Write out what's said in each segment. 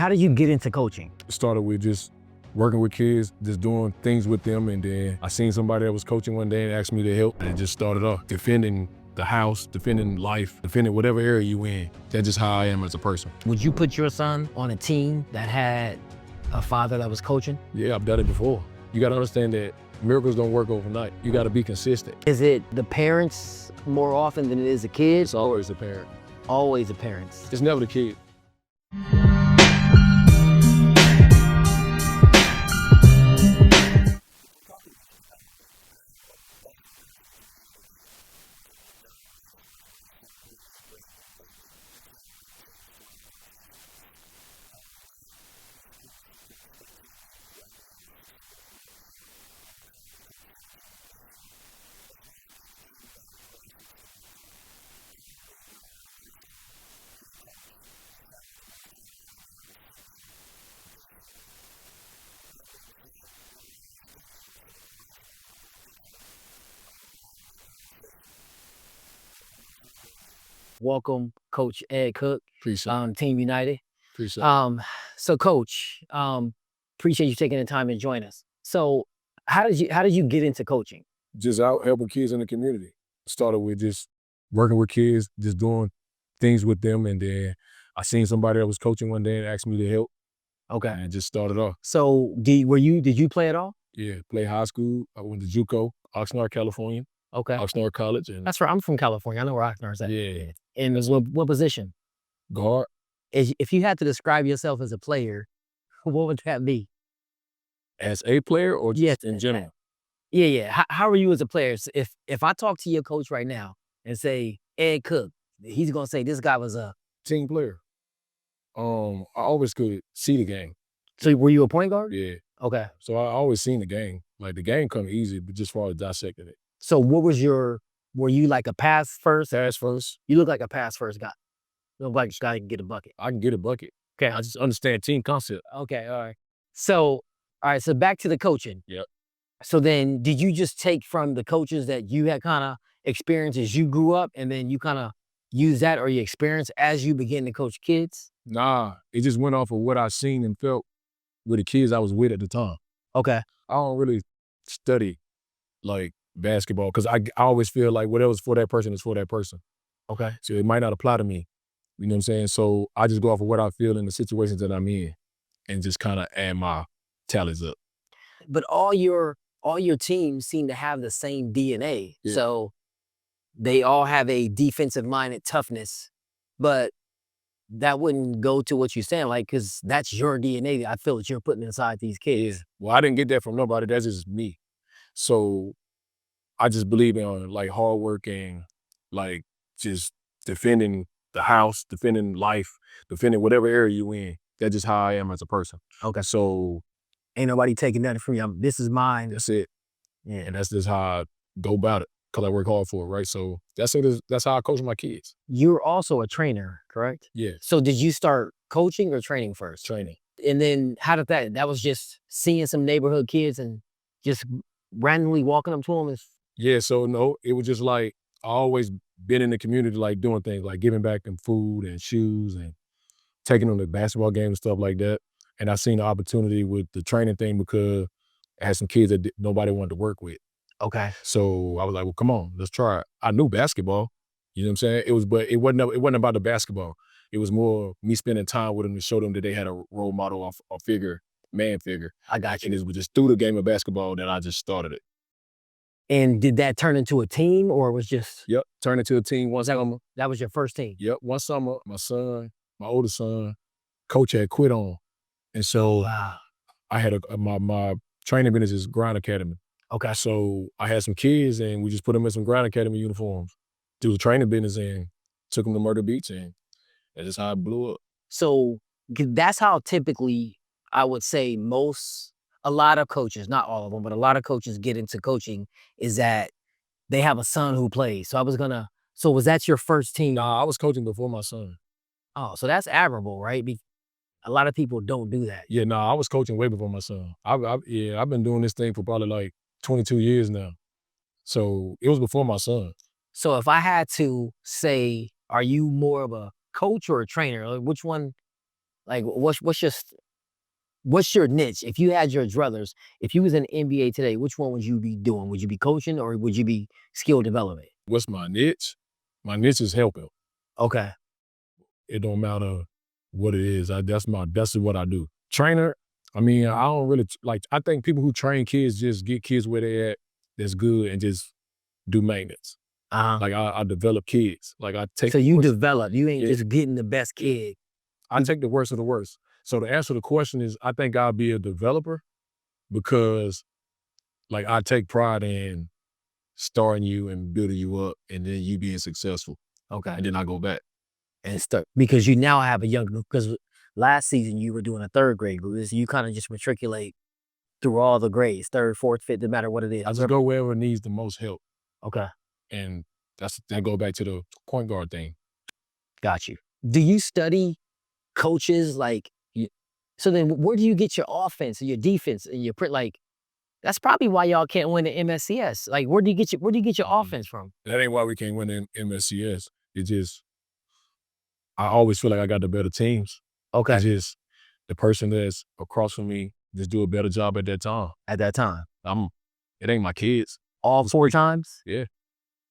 how did you get into coaching? It started with just working with kids, just doing things with them, and then I seen somebody that was coaching one day and asked me to help, and it just started off defending the house, defending life, defending whatever area you in. That's just how I am as a person. Would you put your son on a team that had a father that was coaching? Yeah, I've done it before. You gotta understand that miracles don't work overnight. You gotta be consistent. Is it the parents more often than it is the kids? It's always the parent. Always the parents. It's never the kid. Welcome, Coach Ed Cooke, Appreciate it. Team United. Appreciate it. So Coach, appreciate you taking the time to join us. So how did you get into coaching? Just out helping kids in the community. Started with just working with kids, just doing things with them, and then I seen somebody that was coaching one day and asked me to help. Okay. And just started off. So did you play at all? Yeah, play high school. I went to JUCO, Oxnard, California. Okay. Oxnard College. And That's right. I'm from California. I know where Oxnard's at. yeah, And what position? guard. If you had to describe yourself as a player, what would that be? As a player or just Yes. in general? Yeah. How are you as a player? So if I talk to your coach right now and say Ed Cooke, he's gonna say this guy was a. Team player. I always could see the game. So were you a point guard? Yeah. Okay. So I always seen the game. Like the game come easy, but just far as dissecting it. So were you like a pass first? Pass first. You look like a pass first guy. You look like a guy who can get a bucket. I can get a bucket. Okay. I just understand team concept. Okay. All right. So back to the coaching. Yep. So then did you just take from the coaches that you had kind of experienced as you grew up, and then you kind of use that or your experience as you begin to coach kids? Nah, it just went off of what I seen and felt with the kids I was with at the time. Okay. I don't really study like basketball because I always feel like whatever's for that person is for that person. Okay. So it might not apply to me. You know what I'm saying? So I just go off of what I feel in the situations that I'm in and just kind of add my tallies up. But all your teams seem to have the same DNA. Yeah. So they all have a defensive-minded toughness, but that wouldn't go to what you're saying, like, because that's your DNA. I feel that you're putting inside these kids. Yeah. Well, I didn't get that from nobody. That's just me. So I just believe in like hard work and like just defending the house, defending life, defending whatever area you in. That's just how I am as a person. Okay. So Ain't nobody taking nothing from you. This is mine. that's it. Yeah. And that's just how I go about it because I work hard for it, right? So that's how I coach my kids. You're also a trainer, correct? Yeah, So did you start coaching or training first? training. And then how did that was just seeing some neighborhood kids and just randomly walking up to them? Yeah, so no, it was just like I always been in the community like doing things like giving back them food and shoes and taking them to basketball games and stuff like that. And I seen the opportunity with the training thing because I had some kids that nobody wanted to work with. Okay. So I was like, well, come on, let's try it. I knew basketball, you know what I'm saying? But it wasn't about the basketball. It was more me spending time with them to show them that they had a role model, a figure, man figure. I got you. And it was just through the game of basketball that I just started it. And did that turn into a team, or was just Yep, turned into a team one summer. that was your first team? Yep, one summer, my oldest son, coach had quit on. And so Wow. I had my training business is Grind Academy. Okay. So I had some kids and we just put them in some Grind Academy uniforms, do the training business and took them to Myrtle Beach, and that's just how it blew up. So that's how typically I would say a lot of coaches, not all of them, but a lot of coaches get into coaching is that they have a son who plays. So was that your first team? Nah, I was coaching before my son. Oh, so that's admirable, right? A lot of people don't do that. Yeah, nah, I was coaching way before my son. I've been doing this thing for probably like 22 years now. So it was before my son. So if I had to say, are you more of a coach or a trainer? Like, which one Like, what's your niche? If you had your druthers, if you was in the NBA today, which one would you be doing? Would you be coaching or would you be skill development? What's my niche? My niche is helping. Okay. It don't matter what it is. That's what I do. Trainer, I mean, I don't really like. I think people who train kids just get kids where they at. That's good, and just do maintenance. Like I develop kids. Like I take. So you develop. You ain't Yeah. just getting the best kid. I take the worst of the worst. So to answer the question is, I think I'll be a developer because, like, I take pride in starting you and building you up, and then you being successful. Okay. And then I go back. And start because you now have a young group. Because last season you were doing a third grade group. So you kind of just matriculate through all the grades, third, fourth, fifth, no matter what it is. I just go wherever needs the most help. Okay. And that go back to the point guard thing. Got you. Do you study coaches like so then where do you get your offense and your defense and your print? Like that's probably why y'all can't win the MSCS. Like where do you get your offense from? That ain't why we can't win the MSCS. It just I always feel like I got the better teams. Okay. It's just the person that's across from me just do a better job at that time. At that time. It ain't my kids. All 4 times? Yeah.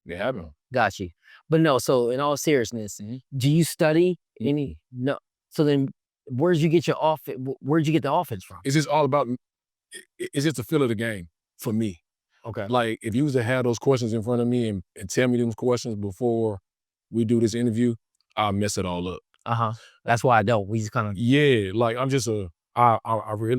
They happen. Got you. But no, so in all seriousness, do you study any? No. So then where'd you get your offense? Where'd you get the offense from? It's just all about, it's just the feel of the game for me. Okay. Like if you was to have those questions in front of me and tell me those questions before we do this interview, I'll mess it all up. That's why I don't. We just kind of. Yeah. Like I'm just I'm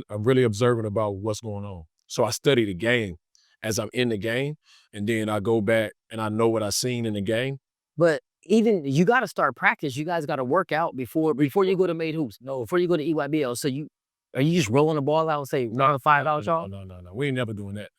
really observant about what's going on. So I study the game as I'm in the game, and then I go back and I know what I seen in the game. But even you got to start practice. You guys got to work out before you go to made hoops. No, before you go to EYBL. So are you just rolling the ball out and say run 5 out, y'all? No. We ain't never doing that.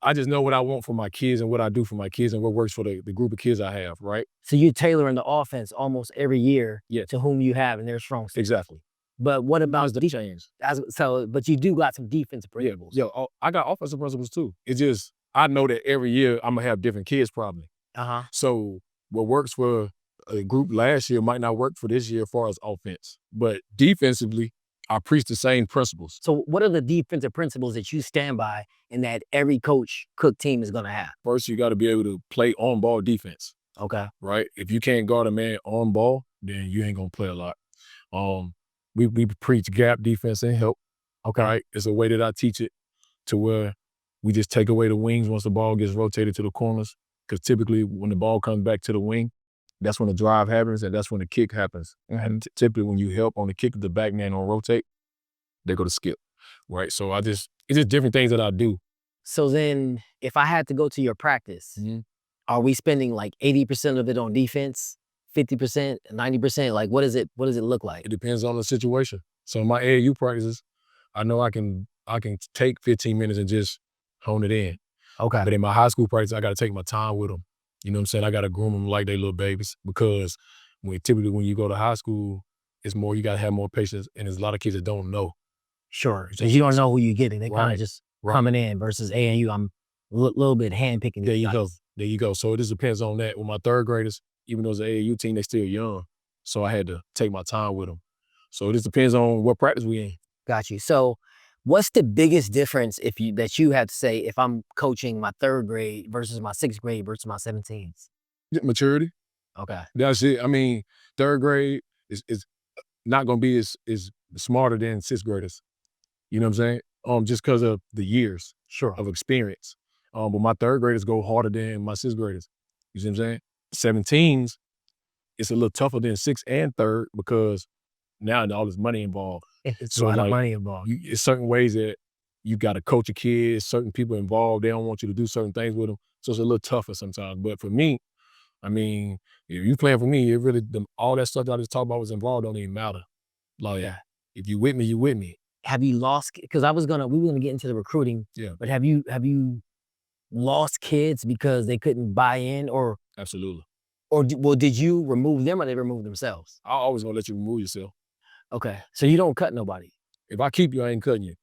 I just know what I want for my kids and what I do for my kids and what works for the group of kids I have, right? So you're tailoring the offense almost every year to whom you have and their strong suits. Exactly. But what about the defense? But you do got some defensive principles. Yeah, I got offensive principles too. It's just I know that every year I'm gonna have different kids probably. So what works for a group last year might not work for this year as far as offense. But defensively, I preach the same principles. So what are the defensive principles that you stand by and that every Coach Cooke team is gonna have? First, you gotta be able to play on-ball defense. Okay. Right? If you can't guard a man on ball, then you ain't gonna play a lot. We preach gap defense and help. Okay. Right? It's a way that I teach it to where we just take away the wings once the ball gets rotated to the corners. Because typically when the ball comes back to the wing, that's when the drive happens and that's when the kick happens. And typically when you help on the kick, the back man on rotate, they go to skip. Right? So it's just different things that I do. So then if I had to go to your practice, are we spending like 80% of it on defense, 50%, 90%? Like what does it look like? It depends on the situation. So in my AAU practices, I know I can take 15 minutes and just hone it in. Okay. But in my high school practice, I got to take my time with them. You know what I'm saying? I got to groom them like they little babies because typically when you go to high school, it's more, you got to have more patience and there's a lot of kids that don't know. Sure. So you don't know who you're getting. They kind of just coming in versus AAU. I'm a little bit handpicking. There you go. So it just depends on that. With my third graders, even though it's an AAU team, they still young. So I had to take my time with them. So it just depends on what practice we in. Got you. So what's the biggest difference that you have to say if I'm coaching my third grade versus my 6th grade versus my 17s? Maturity. Okay. That's it. I mean, third grade is not going to be as smarter than 6th graders. You know what I'm saying? Just because of the years of experience. But my third graders go harder than my 6th graders. You see what I'm saying? 17s, it's a little tougher than 6th and 3rd because now all this money involved. It's a lot of money involved. It's certain ways that you got to coach a kid, certain people involved, they don't want you to do certain things with them. So it's a little tougher sometimes. But for me, I mean, if you playing for me, it really, all that stuff that I just talked about was involved don't even matter. Like, if you with me, you with me. Have you lost, because we were gonna get into the recruiting, but have you lost kids because they couldn't buy in or? Absolutely. Or did you remove them or they removed themselves? I always gonna let you remove yourself. Okay. So you don't cut nobody? If I keep you, I ain't cutting you.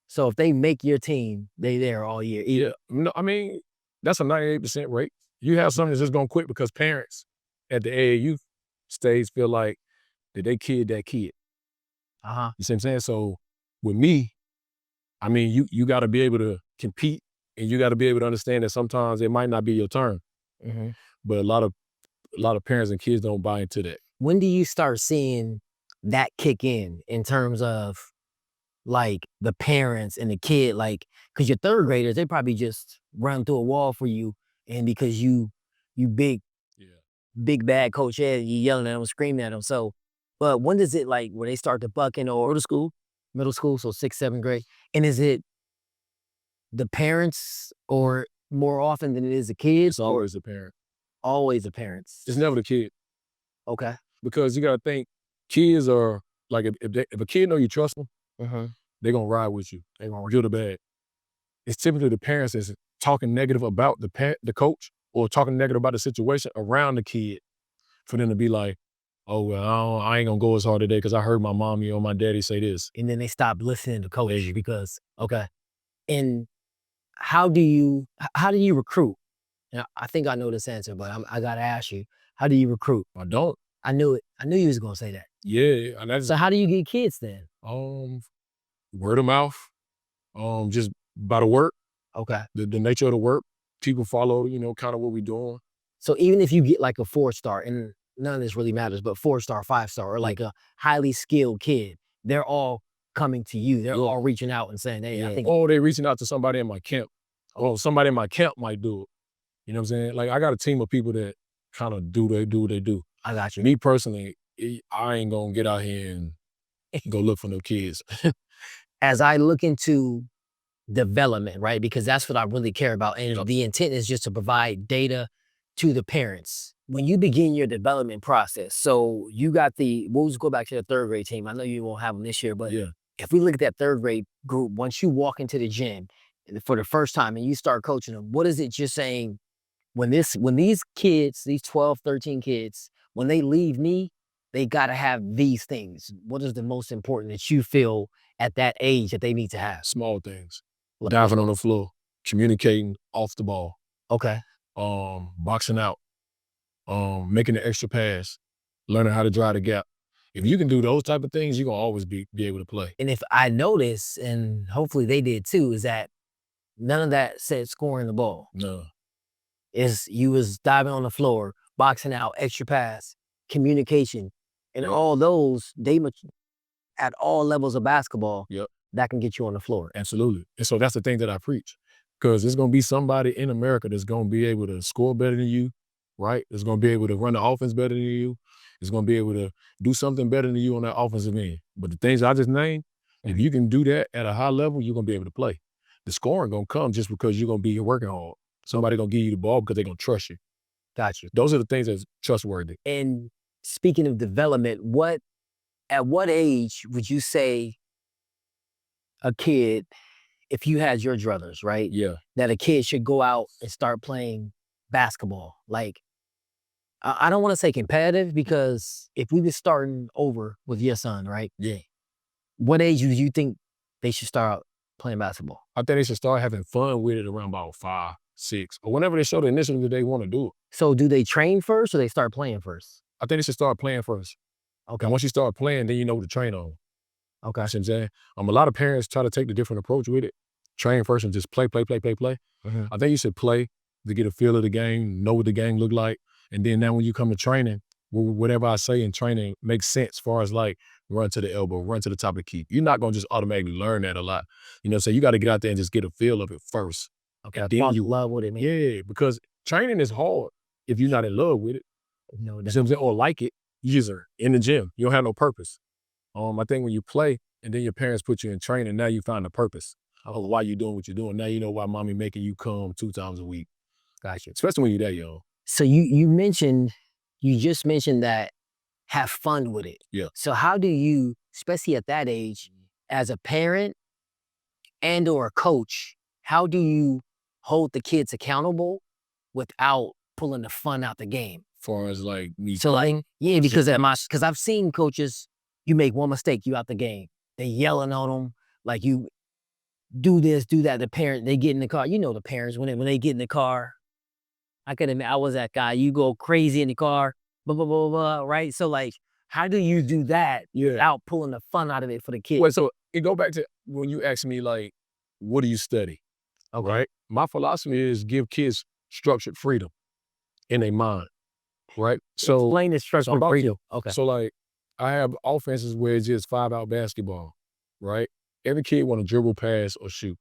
So if they make your team, they there all year? Yeah. No, I mean, that's a 98% rate. You have something that's just gonna quit because parents at the AAU stage feel like that they kid that kid. You see what I'm saying? So with me, I mean, you got to be able to compete, and you got to be able to understand that sometimes it might not be your turn. But a lot of parents and kids don't buy into that. When do you start seeing that kick in terms of like the parents and the kid? Like, because your third graders, they probably just run through a wall for you, and because you big bad Coach Ed, you yelling at them, screaming at them. So, but when does it like where they start to bucking or middle school, so 6th, 7th grade, and is it the parents or more often than it is the kids? It's always the parent. Always the parents. It's never the kid. Okay. Because you got to think, kids are like, if a kid know you trust them, they're going to ride with you. They're going to good or bad. It's typically the parents that's talking negative about the coach or talking negative about the situation around the kid for them to be like, oh, well, I ain't going to go as hard today because I heard my mommy or my daddy say this. And then they stop listening to coach because, okay. And how do you recruit? Now, I think I know this answer, but I got to ask you, how do you recruit? I don't. I knew it. I knew you was going to say that. Yeah. And so how do you get kids then? Word of mouth, just by the work. Okay. The nature of the work. People follow, kind of what we're doing. So even if you get like a 4-star, and none of this really matters, but 4-star, 5-star, or like a highly skilled kid, they're all coming to you. They're all reaching out and saying, hey, I think. Oh, they're reaching out to somebody in my camp. Oh, somebody in my camp might do it. You know what I'm saying? Like, I got a team of people that kind of do what they do. I got you. Me personally, I ain't going to get out here and go look for no kids. As I look into development, right? Because that's what I really care about. And the intent is just to provide data to the parents. When you begin your development process, so you got we'll just go back to the third grade team. I know you won't have them this year, but if we look at that third grade group, once you walk into the gym for the first time and you start coaching them, what is it just saying? When these kids, these 12, 13 kids, when they leave me, they got to have these things. What is the most important that you feel at that age that they need to have? Small things. Diving on the floor, communicating off the ball. Okay. Boxing out, making the extra pass, learning how to drive the gap. If you can do those type of things, you're going to always be able to play. And if I notice, and hopefully they did too, is that none of that said scoring the ball. No. You was diving on the floor, boxing out, extra pass, communication, and all those, at all levels of basketball, that can get you on the floor. Absolutely. And so that's the thing that I preach. Because there's going to be somebody in America that's going to be able to score better than you, right? That's going to be able to run the offense better than you. It's going to be able to do something better than you on that offensive end. But the things I just named, if you can do that at a high level, you're going to be able to play. The scoring going to come just because you're going to be working hard. Somebody going to give you the ball because they're going to trust you. Got you. Those are the things that's trustworthy. And speaking of development, at what age would you say a kid, if you had your druthers, right? Yeah. That a kid should go out and start playing basketball? Like, I don't want to say competitive, because if we were starting over with your son, right? Yeah. What age do you think they should start playing basketball? I think they should start having fun with it around about 5, 6, or whenever they show the initiative that they want to do it. So do they train first or they start playing first? I think they should start playing first. Okay. And once you start playing, then you know what to train on. Okay. You know what I'm saying? A lot of parents try to take the different approach with it. Train first and just play. Mm-hmm. I think you should play to get a feel of the game, know what the game look like. And then now when you come to training, whatever I say in training makes sense as far as like run to the elbow, run to the top of the key. You're not going to just automatically learn that a lot. You know, so you got to get out there and just get a feel of it first. Okay. Then you love what it means. Yeah, because training is hard if you're not in love with it. No, you know what I'm saying? Or like it. You just are in the gym. You don't have no purpose. I think when you play and then your parents put you in training, now you find a purpose of why you're doing what you're doing. Now you know why mommy making you come 2 times a week. Gotcha. Especially when you're that young. So you just mentioned that have fun with it. Yeah. So how do you, especially at that age, as a parent and or a coach, how do you hold the kids accountable without pulling the fun out the game? As far as like me. So like, yeah, because I've seen coaches, you make one mistake, you out the game. They yelling on them, like you do this, do that. The parent, they get in the car. You know the parents, when they get in the car, I could admit I was that guy. You go crazy in the car, blah, blah, blah, blah, right? So like, How do you do that without pulling the fun out of it for the kid? Well, so it go back to when you ask me, like, what do you study? Okay. Right? My philosophy is give kids structured freedom in their mind, right? So Explain the structure about freedom. Okay. So like I have offenses where it's just 5-out basketball, right? Every kid want to dribble, pass, or shoot,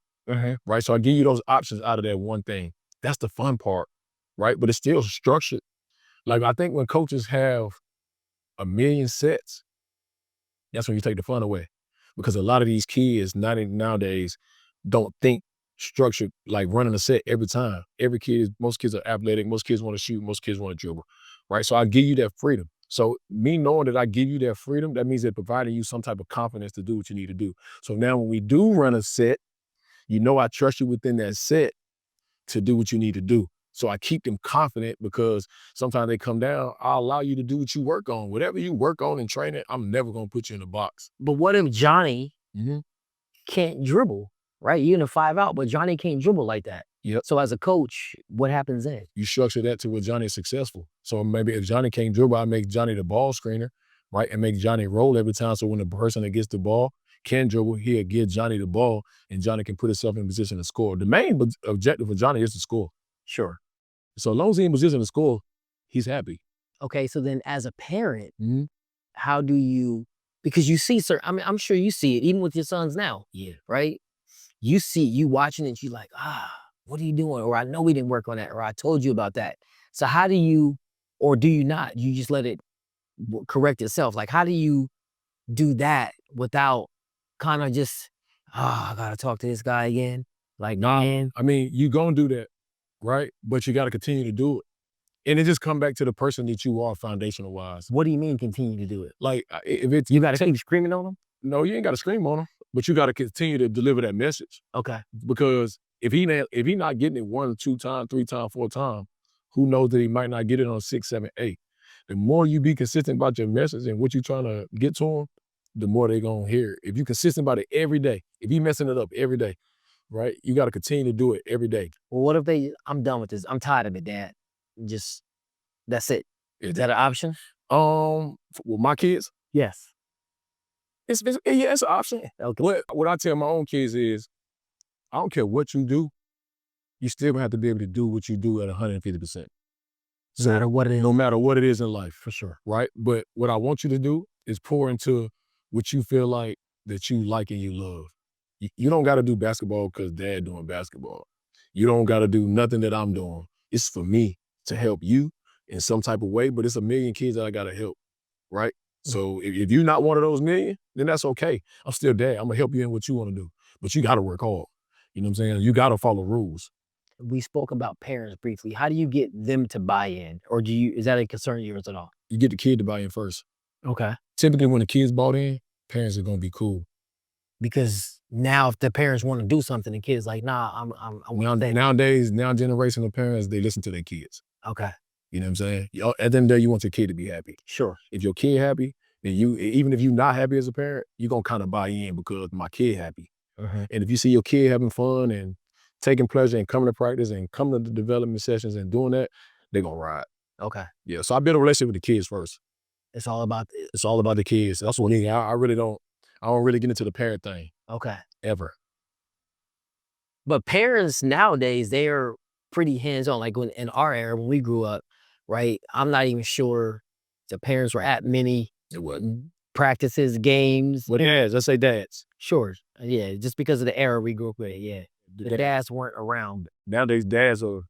right? So I give you those options out of that one thing. That's the fun part, right? But it's still structured. Like I think when coaches have a million sets, that's when you take the fun away. Because a lot of these kids nowadays don't think structured, like running a set every time. Most kids are athletic, most kids want to shoot, most kids want to dribble, right? So I give you that freedom. So me knowing that I give you that freedom, that means they're providing you some type of confidence to do what you need to do. So now when we do run a set, you know I trust you within that set to do what you need to do. So I keep them confident because sometimes they come down, I'll allow you to do what you work on. Whatever you work on in training, I'm never going to put you in a box. But what if Johnny can't dribble, right? You're in a 5-out, but Johnny can't dribble like that. Yep. So as a coach, what happens then? You structure that to where Johnny is successful. So maybe if Johnny can't dribble, I make Johnny the ball screener, right? And make Johnny roll every time. So when the person that gets the ball can dribble, he'll give Johnny the ball and Johnny can put himself in position to score. The main objective for Johnny is to score. Sure. So as long as he's in position to score, he's happy. Okay, so then as a parent, how do you, because you see, sir, I mean, I'm sure you see it, even with your sons now. Yeah. Right? You see, you watching it, you like, what are you doing? Or I know we didn't work on that, or I told you about that. So how do you, or do you not? You just let it correct itself. Like, how do you do that without kind of just, I gotta talk to this guy again? Like, man. I mean, you gonna do that, right? But you gotta continue to do it. And it just come back to the person that you are foundational wise. What do you mean continue to do it? Like if it's You gotta keep screaming on them? No, you ain't gotta scream on them, but you gotta continue to deliver that message. Okay. Because if he not getting it 1, 2 times, 3 times, 4 times, who knows that he might not get it on 6, 7, 8. The more you be consistent about your message and what you're trying to get to them, the more they gonna hear it. If you consistent about it every day, if you messing it up every day, right? You gotta continue to do it every day. Well, what if I'm done with this. I'm tired of it, Dad. Just, that's it. Is that an option? With my kids? Yes. It's an option. Okay. What I tell my own kids is, I don't care what you do, you still gonna have to be able to do what you do at 150%. No matter what it is. No matter what it is in life. For sure. Right? But what I want you to do is pour into what you feel like that you like and you love. You don't gotta do basketball because Dad doing basketball. You don't gotta do nothing that I'm doing. It's for me to help you in some type of way, but it's a million kids that I gotta help, right? So if you're not one of those million, then that's okay. I'm still Dad. I'm gonna help you in what you wanna do. But you gotta work hard. You know what I'm saying? You gotta follow rules. We spoke about parents briefly. How do you get them to buy in? Or is that a concern of yours at all? You get the kid to buy in first. Okay. Typically when the kids bought in, parents are gonna be cool. Because now if the parents want to do something, the kid's like, nah, Nowadays, generation of parents, they listen to their kids. Okay. You know what I'm saying? At the end of the day, you want your kid to be happy. Sure. If your kid happy, then even if you're not happy as a parent, you're gonna kind of buy in because my kid happy. And if you see your kid having fun and taking pleasure and coming to practice and coming to the development sessions and doing that, they're gonna ride. Okay. Yeah. So I build a relationship with the kids first. It's all about the kids. That's what I don't really get into the parent thing. Okay. Ever. But parents nowadays, they are pretty hands-on. Like in our era, when we grew up, right? I'm not even sure the parents were at many practices, games. Well, dads, let's say dads. Sure. Yeah, just because of the era we grew up with, yeah. The dads weren't around. Nowadays, dads are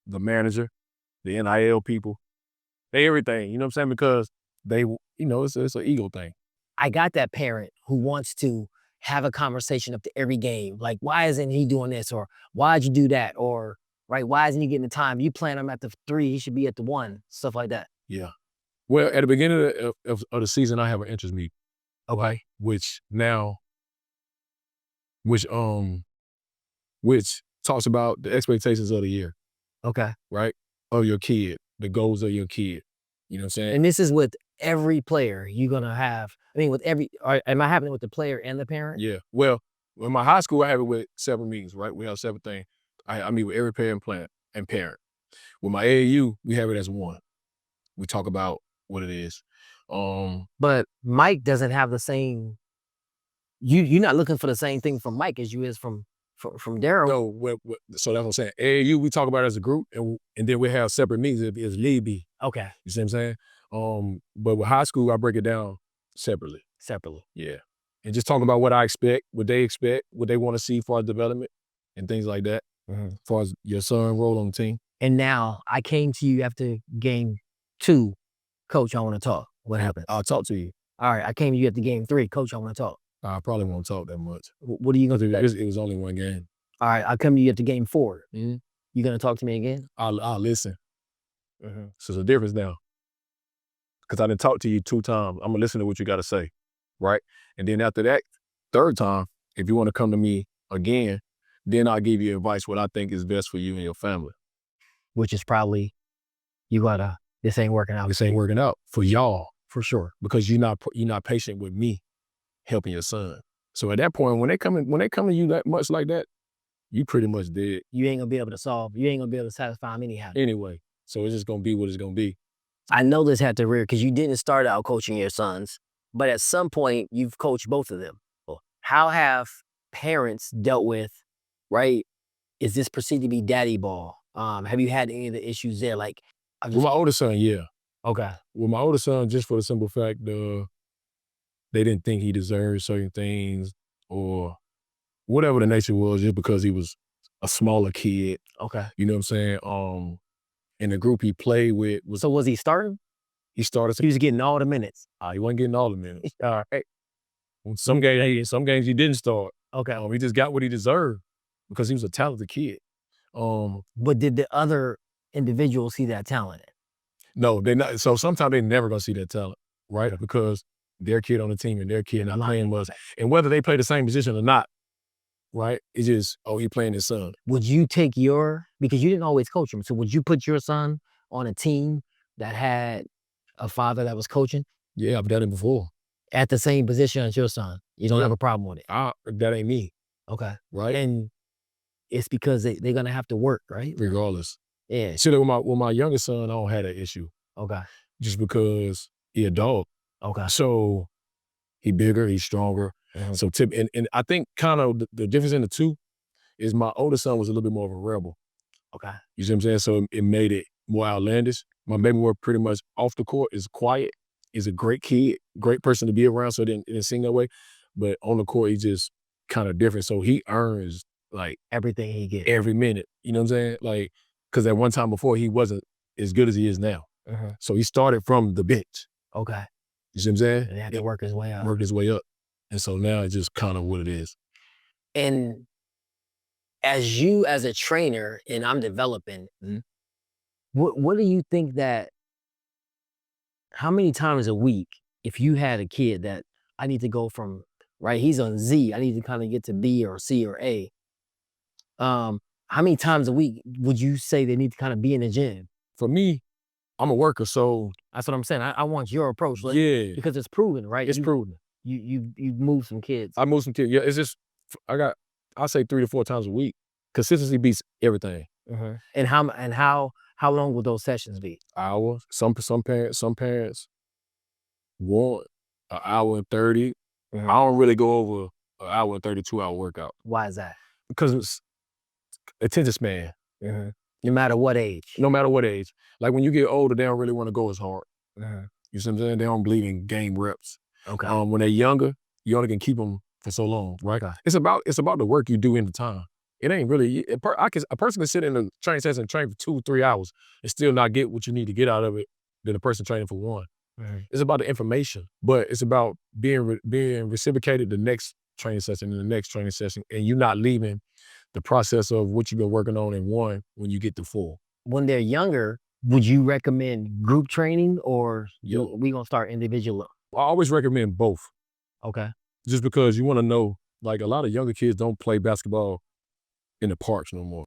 the manager, the NIL people. They everything, you know what I'm saying? Because they, it's an ego thing. I got that parent who wants to have a conversation up to every game. Like, why isn't he doing this? Or why'd you do that? Or, right, why isn't he getting the time? You plan him at the 3, he should be at the 1, stuff like that. Yeah. Well, at the beginning of the season, I have an interest meeting. Okay. Which talks about the expectations of the year. Okay. Right? Of your kid, the goals of your kid. You know what I'm saying? And this is with every player you're going to have. I mean, am I having it with the player and the parent? Yeah. Well, in my high school, I have it with 7 meetings, right? We have 7 things. I meet with every parent and parent. With my AAU, we have it as 1. We talk about what it is. But Mike doesn't have the same. You're not looking for the same thing from Mike as you is from Daryl. No, so that's what I'm saying. AAU, we talk about it as a group, and then we have separate meetings as Libby. Okay. You see what I'm saying? But with high school, I break it down separately. Yeah. And just talking about what I expect, what they want to see for our development, and things like that, as far as your son role on the team. And now I came to you after game 2, Coach, I want to talk. What happened? I'll talk to you. All right, I came to you after game 3, Coach, I want to talk. I probably won't talk that much. What are you going to do? It was only one game. All right, I come to you after game 4. You going to talk to me again? I'll listen. So there's a difference now. Because I didn't talk to you 2 times. I'm going to listen to what you got to say, right? And then after that, 3rd time, if you want to come to me again, then I'll give you advice what I think is best for you and your family. Which is probably, this ain't working out. This ain't working out for y'all. For sure. Because you're not patient with me helping your son. So at that point, when they come to you that much like that, you pretty much dead. You ain't gonna be able to solve. You ain't gonna be able to satisfy them anyhow. Anyway, so it's just gonna be what it's gonna be. I know this had to rear because you didn't start out coaching your sons, but at some point you've coached both of them. How have parents dealt with, right? Is this perceived to be daddy ball? Have you had any of the issues there? Like, with my older son, yeah. Okay. With my older son, just for the simple fact they didn't think he deserved certain things or whatever the nature was, just because he was a smaller kid. Okay. You know what I'm saying? And the group he played with was... So was he starting? He started. He was getting all the minutes. He wasn't getting all the minutes. All right. Some games he didn't start. Okay. He just got what he deserved because he was a talented kid. But did the other individuals see that talent? No, they not. So sometimes they never gonna see that talent, right? Because their kid on the team and their kid not playing much. And whether they play the same position or not, right? It's just, he playing his son. Would you take because you didn't always coach him, so would you put your son on a team that had a father that was coaching? Yeah, I've done it before. At the same position as your son? You don't have a problem with it? That ain't me. Okay. Right? And it's because they're gonna have to work, right? Regardless. Yeah. See, with my youngest son, I don't have that issue. Okay. Just because he a dog. Okay. So he bigger, he's stronger. So and I think kind of the difference in the two is my older son was a little bit more of a rebel. Okay. You see what I'm saying? So it made it more outlandish. My baby boy pretty much off the court is quiet, is a great kid, great person to be around, so it didn't seem that way. But on the court, he's just kind of different. So he earns like everything he gets. Every minute. You know what I'm saying? Like, because at one time before, he wasn't as good as he is now. So he started from the bench. Okay. You see what I'm saying? And he had to work his way up. Worked his way up. And so now it's just kind of what it is. And as a trainer, and I'm developing, what do you think how many times a week, if you had a kid that I need to go from, right, he's on Z, I need to kind of get to B or C or A, how many times a week would you say they need to kind of be in the gym? For me, I'm a worker, so... That's what I'm saying. I want your approach. Like, yeah. Because it's proven, right? It's proven. You moved some kids. I moved some kids. Yeah, it's just, I'll say 3 to 4 times a week. Consistency beats everything. And how long will those sessions be? Hours. Some parents want an hour and 30. I don't really go over an hour and 32-hour workout. Why is that? Because it's attention span. No matter what age. No matter what age. Like when you get older, they don't really want to go as hard. You see what I'm saying? They don't believe in game reps. Okay. When they're younger, you only can keep them for so long, right? Okay. It's about the work you do in the time. It ain't really, a person can sit in a training session and train for 2-3 hours and still not get what you need to get out of it than a person training for 1. It's about the information, but it's about being reciprocated the next training session and the next training session, and you not leaving the process of what you've been working on in 1 when you get to 4. When they're younger, would you recommend group training or we gonna start individual? I always recommend both. Okay. Just because you want to know, like a lot of younger kids don't play basketball in the parks no more.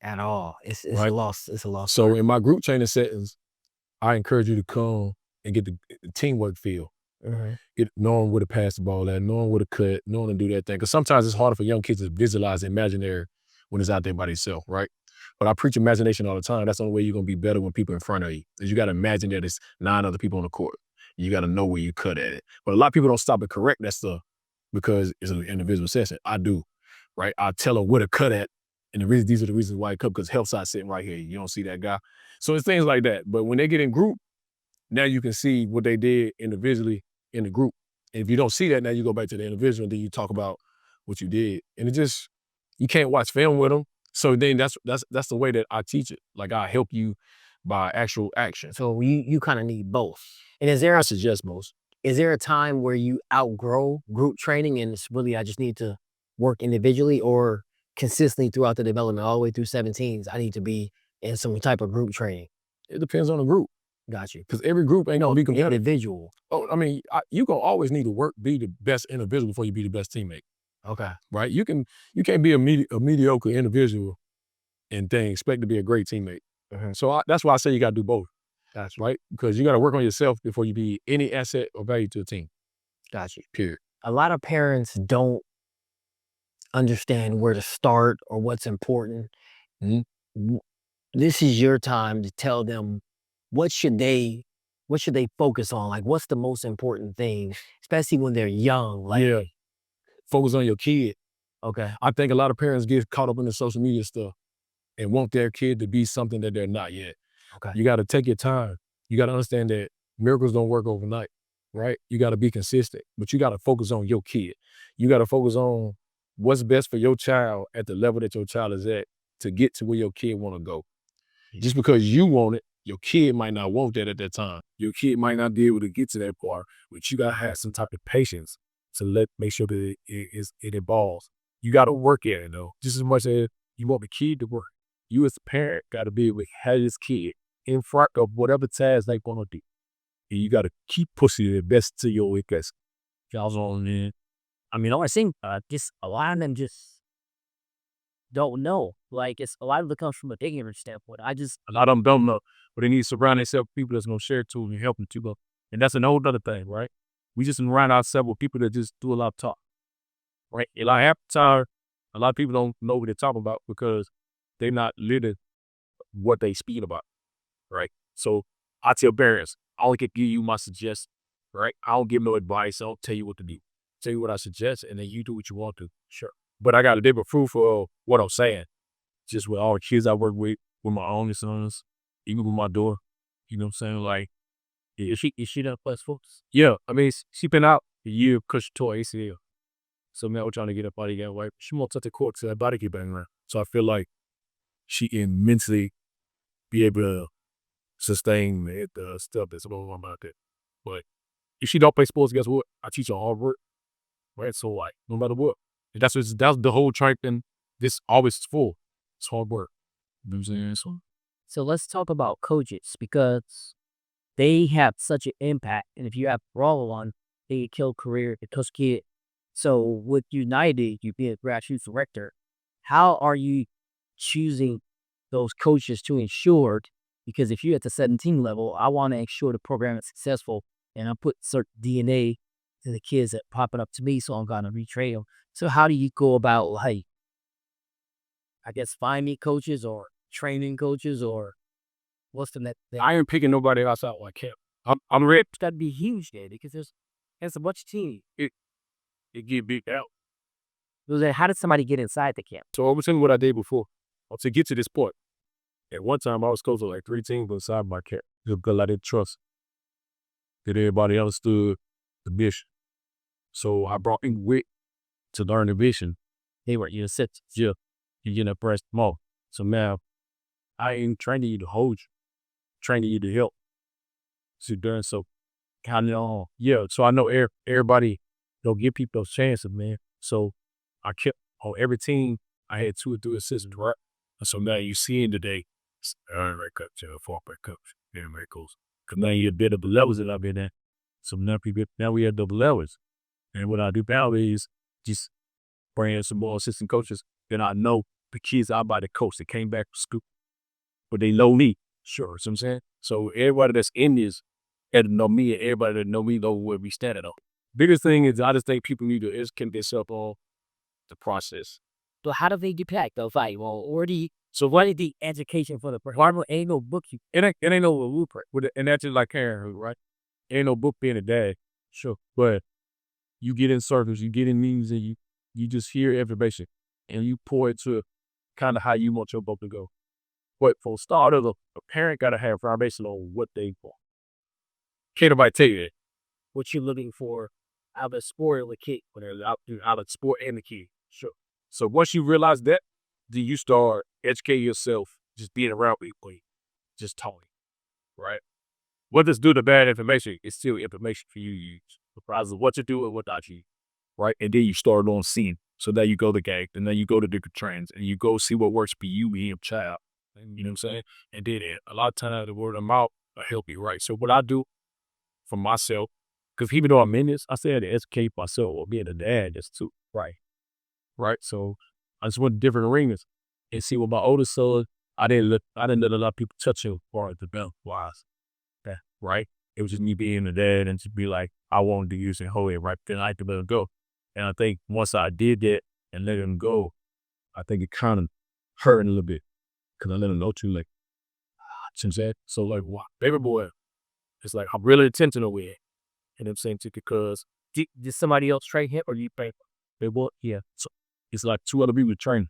At all. It's right? a loss. It's a loss. So in my group training settings, I encourage you to come and get the teamwork feel. Knowing where to pass the ball at, knowing where to cut, knowing to do that thing. Because sometimes it's harder for young kids to visualize imaginary when it's out there by themselves, right? But I preach imagination all the time. That's the only way you're going to be better when people in front of you. Is you got to imagine that there's 9 other people on the court. You got to know where you cut at it. But a lot of people don't stop and correct that stuff because it's an individual session. I do, right? I tell them where to cut at. And these are the reasons why I cut, because health side's sitting right here. You don't see that guy. So it's things like that. But when they get in group, now you can see what they did individually in the group. And if you don't see that, now you go back to the individual and then you talk about what you did. And it just, you can't watch film with them. So then that's the way that I teach it. Like I help you by actual action. So you kind of need both. And I suggest most. Is there a time where you outgrow group training and it's really, I just need to work individually, or consistently throughout the development all the way through 17s, I need to be in some type of group training? It depends on the group. Got you. Because every group ain't gonna be competitive. Individual. Oh, I mean, you gonna always need to be the best individual before you be the best teammate. Okay. Right? You can't be a mediocre individual and then expect to be a great teammate. So that's why I say you gotta do both. Got you. Right? Because you gotta work on yourself before you be any asset or value to the team. Got you. Period. A lot of parents don't understand where to start or what's important. This is your time to tell them what should they focus on? Like, what's the most important thing, especially when they're young? Like, yeah. Focus on your kid. Okay. I think a lot of parents get caught up in the social media stuff and want their kid to be something that they're not yet. Okay. You got to take your time. You got to understand that miracles don't work overnight, right? You got to be consistent, but you got to focus on your kid. You got to focus on what's best for your child at the level that your child is at to get to where your kid want to go. Just because you want it, your kid might not want that at that time. Your kid might not be able to get to that part, but you got to have some type of patience to make sure that it evolves. You got to work at it though, just as much as you want the kid to work. You as a parent got to be able to have this kid in front of whatever task they want to do. And you got to keep pushing the best to your weakness. Y'all's on in. I mean, I think just a lot of them just don't know. Like, it's a lot of it comes from a ignorant standpoint. A lot of them don't know, but they need to surround themselves with people that's going to share tools and help them too. And that's an whole other thing, right? We just surround ourselves with people that just do a lot of talk, right? And like half the time, a lot of people don't know what they're talking about because they're not living what they speak about, right? So I tell parents, I only can give you my suggestions, right? I don't give no advice. I don't tell you what to do. Tell you what I suggest, and then you do what you want to. Sure. But I got a different proof of what I'm saying. Just with all the kids I work with my own sons, even with my daughter. You know what I'm saying? Like, is she done plus focus? Yeah. I mean, she been out a year because she tore ACL. So now we're trying to get her body again, right? She won't touch the court till that body get back around. So I feel like she can mentally be able to sustain the stuff that's going on about that. But if she don't play sports, guess what? I teach her hard work, right? So like, no matter what. And that's the whole track and this always full. It's hard work. You know what I'm saying? So let's talk about coaches, because they have such an impact. And if you have a role on, they can kill career, it coach kid. So with United, you being a grassroots director, how are you choosing those coaches to ensure? Because if you're at the 17 level, I want to ensure the program is successful, and I put certain DNA to the kids that popping up to me, so I'm gonna retrain them. So how do you go about, like, I guess, finding coaches or training coaches, or what's the next thing? I ain't picking nobody else out like him. I'm ready. That'd be huge there, because there's a bunch of teams. It get big out. How did somebody get inside the camp? So I was telling you what I did before. To get to this point, at one time I was coaching like 3 teams inside my camp because I didn't trust that everybody understood the mission. So I brought in Wick to learn the vision. They were your sets. Yeah, you get impressed more. So now I ain't training you to hold you, training you to help. So doing so kind of yeah. So I know everybody don't give people those chances, man. So I kept on every team. I had 2 or 3 assistants, right? And so now you see in today, right coach, 4-back coach, right coach. Because now you're a bit of the levels that I've been at. So now we have double levels. And what I do now is just bring in some more assistant coaches. Then I know the kids out by the coach that came back from school, but they know me. Sure, see what I'm saying? So everybody that's in this had to know me, and everybody that know me know where we standing on. Biggest thing is I just think people need to educate themselves on the process. So how do they get back though? Like, well, so what is the education for the program? Ain't no book. It ain't no blueprint. And that's just like Karen, right? ain't no book being a dad. Sure. But you get in circles, you get in meetings, and you just hear information, and you pour it to kind of how you want your book to go. But for starters, a parent got to have foundation on what they want. Can't nobody tell you that. What you're looking for out of sport with kid, whatever, out of sport and the kid. Sure. So once you realize that, then you start educating yourself, just being around people, just talking, right? What does do the bad information? It's still information for you to use. Regardless of what you do and what not you use, right? And then you start on scene. So now you go to gang, and then you go to different trains, and you go see what works for you and your child. You know what I'm saying? And then a lot of times the word of mouth will help you, right? So what I do for myself, because even though I'm in this, I still had to educate myself or being a dad just too, right? Right. So I just went to different arenas and see what my oldest son, I didn't let a lot of people touch him for the belt wise. Yeah. Right. It was just me being a dad and just be like, I wanted to use and hold it right. Then I had to let him go. And I think once I did that and let him go, I think it kind of hurt a little bit because I let him know too late. Since that, so like, wow, baby boy, it's like I'm really intentional with it. And I'm saying because Did somebody else train him or do you pay? baby boy, yeah. So it's like 2 other people train.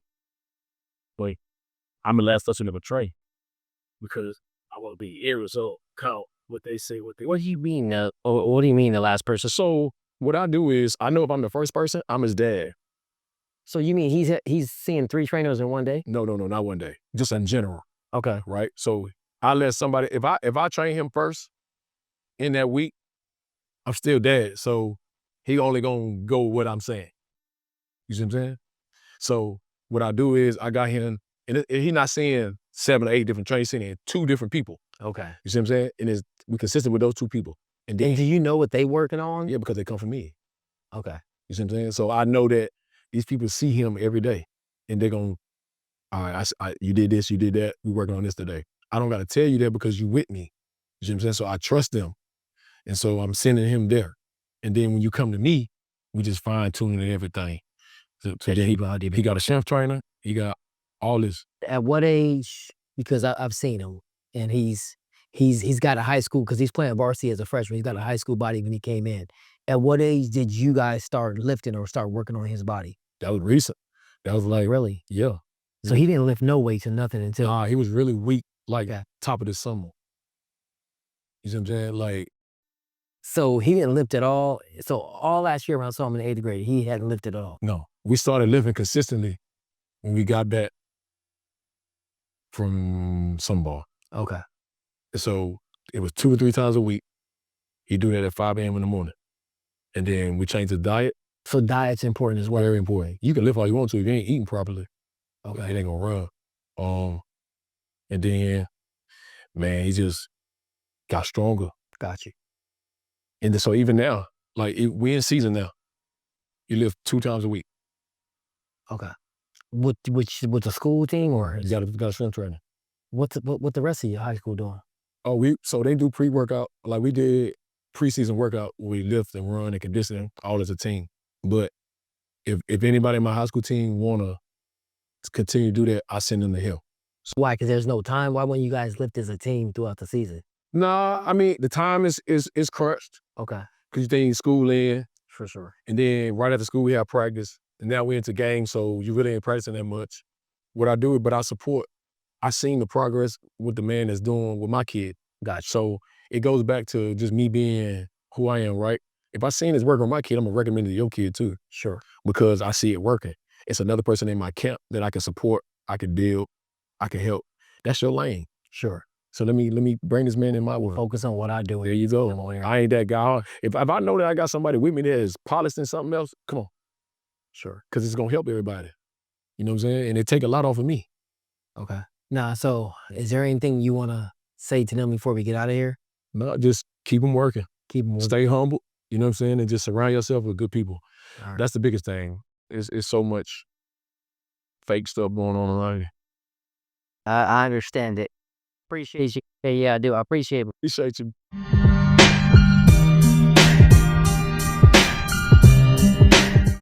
But I'm the last person to ever train because I want to be every result count what they say, what do you mean? What do you mean the last person? So what I do is I know if I'm the first person, I'm his dad. So you mean he's seeing 3 trainers in one day? No, not one day. Just in general. Okay. Right. So I let somebody if I train him first in that week, I'm still dad. So he only gonna go with what I'm saying. You see what I'm saying? So what I do is I got him, and he's not seeing 7 or 8 different trainers, he's seeing 2 different people. Okay. You see what I'm saying? And we consistent with those 2 people. And do you know what they working on? Yeah, because they come from me. Okay. You see what I'm saying? So I know that these people see him every day, and they're gonna, all right, you did this, you did that, we working on this today. I don't got to tell you that because you with me. You see what I'm saying? So I trust them. And so I'm sending him there. And then when you come to me, we just fine tuning everything. So then he got a strength trainer. He got all this. At what age? Because I've seen him, and he's got a high school because he's playing varsity as a freshman. He's got a high school body when he came in. At what age did you guys start lifting or start working on his body? That was recent. That was like really, yeah. So he didn't lift no weights or nothing until nah. He was really weak, like top of the summer. You see what I'm saying? Like. So he didn't lift at all. So all last year when I saw him in the 8th grade, he hadn't lifted at all. No, we started lifting consistently when we got back from summer ball. Okay. So it was 2 or 3 times a week. He do that at 5 a.m. in the morning. And then we changed the diet. So diet's important as well. Very important. You can lift all you want to if you ain't eating properly. Okay. It ain't gonna run. And then, man, he just got stronger. Got you. And so even now, like we in season now. You lift 2 times a week. Okay. With the school team or you got a strength trainer. What the rest of your high school doing? Oh, so they do pre-workout. Like we did preseason workout where we lift and run and condition all as a team. But if anybody in my high school team wanna continue to do that, I send them to him. So why? Because there's no time. Why wouldn't you guys lift as a team throughout the season? Nah, I mean the time is crunched. Okay. Because you think school in. For sure. And then right after school we have practice. And now we're into games, so you really ain't practicing that much. What I do, but I support. I seen the progress with the man that's doing with my kid. Gotcha. So it goes back to just me being who I am, right? If I seen this working with my kid, I'm gonna recommend it to your kid too. Sure. Because I see it working. It's another person in my camp that I can support, I can build, I can help. That's your lane. Sure. So let me bring this man in my world. Focus on what I do. There you go. I ain't that guy. If I know that I got somebody with me that is polished in something else, come on. Sure. Because it's gonna help everybody. You know what I'm saying? And it take a lot off of me. Okay. Nah, so is there anything you wanna say to them before we get out of here? No, just keep them working. Keep them working. Stay humble. You know what I'm saying? And just surround yourself with good people. Right. That's the biggest thing. It's so much fake stuff going on around here. I understand it. Appreciate you. Yeah, I do. I appreciate it. Appreciate you.